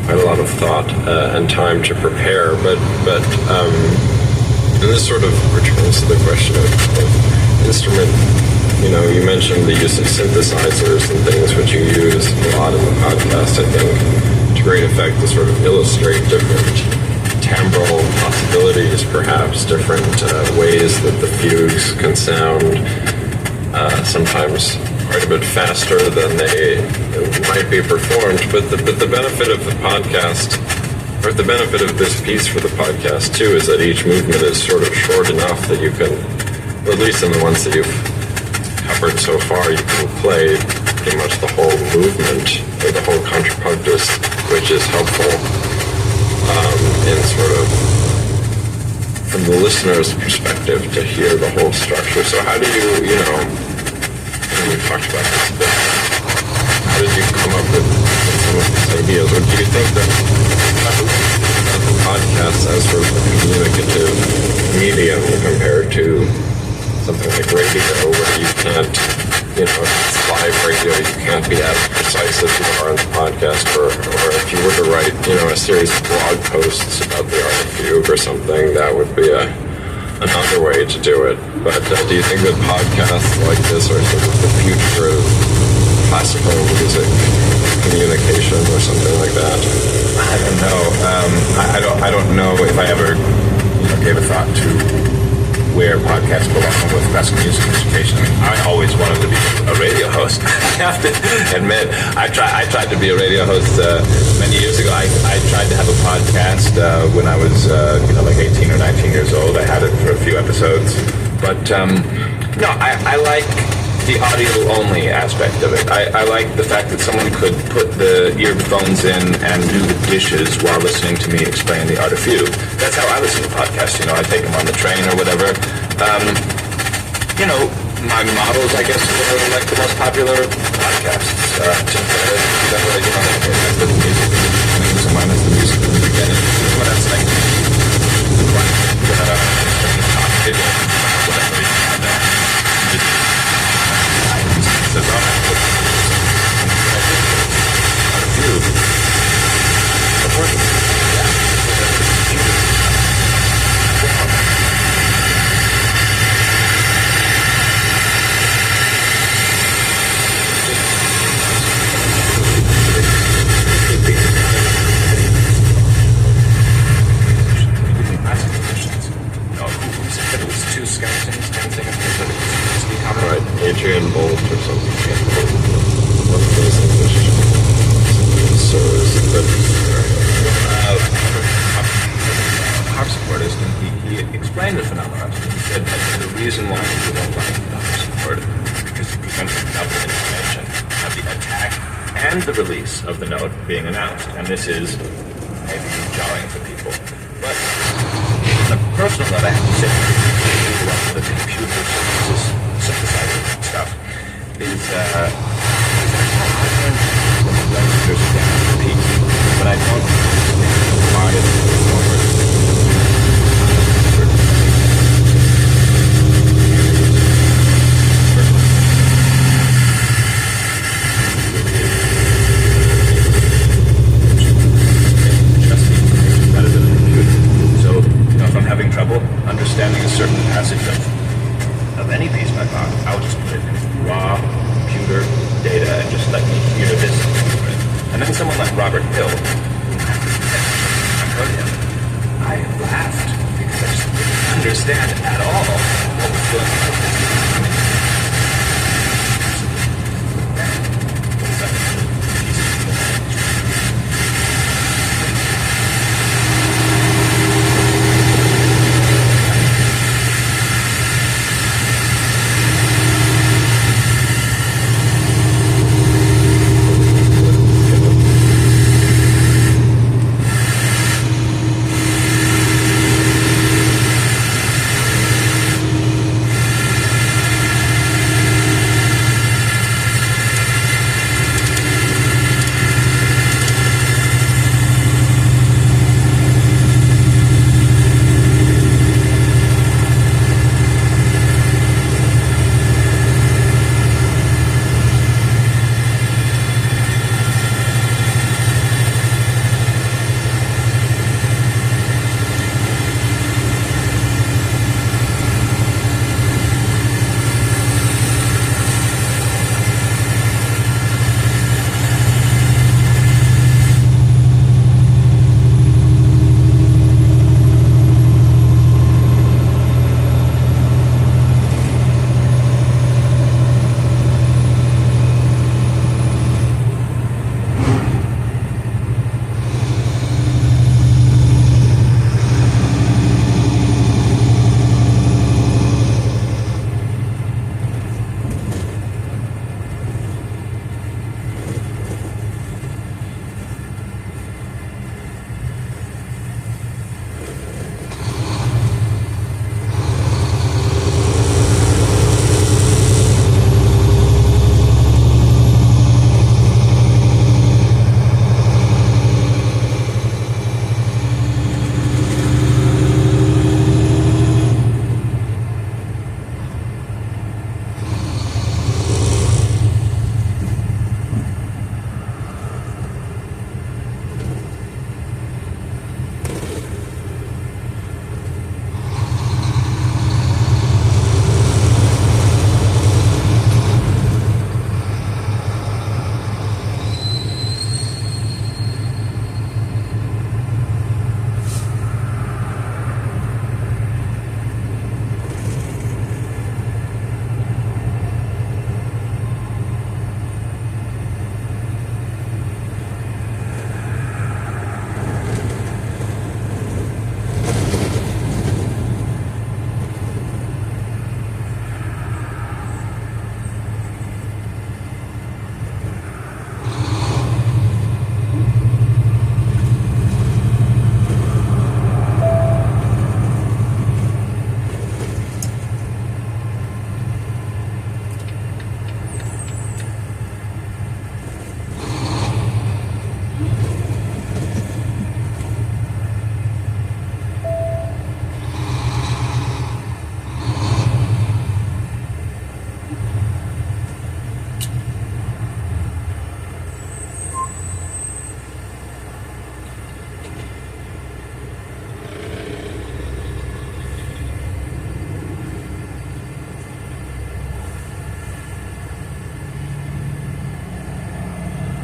quite a lot of thought and time to prepare. But and this sort of returns to the question of instrument. You know, you mentioned the use of synthesizers and things, which you use a lot in the podcast, I think, to great effect to sort of illustrate different timbral possibilities, perhaps different ways that the fugues can sound, sometimes quite a bit faster than they might be performed. But the benefit of the podcast, or the benefit of this piece for the podcast too, is that each movement is sort of short enough that you can, or at least in the ones that you've covered so far, you can play pretty much the whole movement, or the whole contrapunctus, which is helpful in sort of, from the listener's perspective, to hear the whole structure. So how do you, we talked about this a bit, how did you come up with some of these ideas? Or do you think that the podcast as sort of a communicative medium compared to something like radio, where you can't, it's live radio, you can't be as precise as you are on the podcast, or if you were to write, a series of blog posts about the art of fugue or something, that would be another way to do it. But do you think that podcasts like this are sort of the future of classical music communication or something like that? I don't know. I don't know if I ever gave a thought to where podcasts belong with classical music education. I mean, I always wanted to be a radio host. I have to admit, I tried to be a radio host many years ago. I tried to have a podcast when I was like 18 or 19 years old. I had it for a few episodes, but no, I like the audio-only aspect of it. I like the fact that someone could put the earphones in and do the dishes while listening to me explain the art of fugue. That's how I listen to podcasts. I take them on the train or whatever. My models, I guess, are like the most popular podcasts. The music, someone has the music in the beginning. Someone has like Adrian Bolt or something. One of those English sirs. Harpsichordist, and he explained the phenomenon. He said that the reason why people don't like the harpsichord is because it presents a double information of the attack and the release of the note being announced. And this is maybe jarring for people. But on a personal note, I have to say, the computer synthesizer stuff is but I don't understand why it's forward. Better than a computer. So, if I'm having trouble understanding a certain passage of any piece by Bach, I'll just put it in raw computer data and just let me hear this. And then someone like Robert Hill, I heard him, I laughed because I just didn't understand at all what was going on.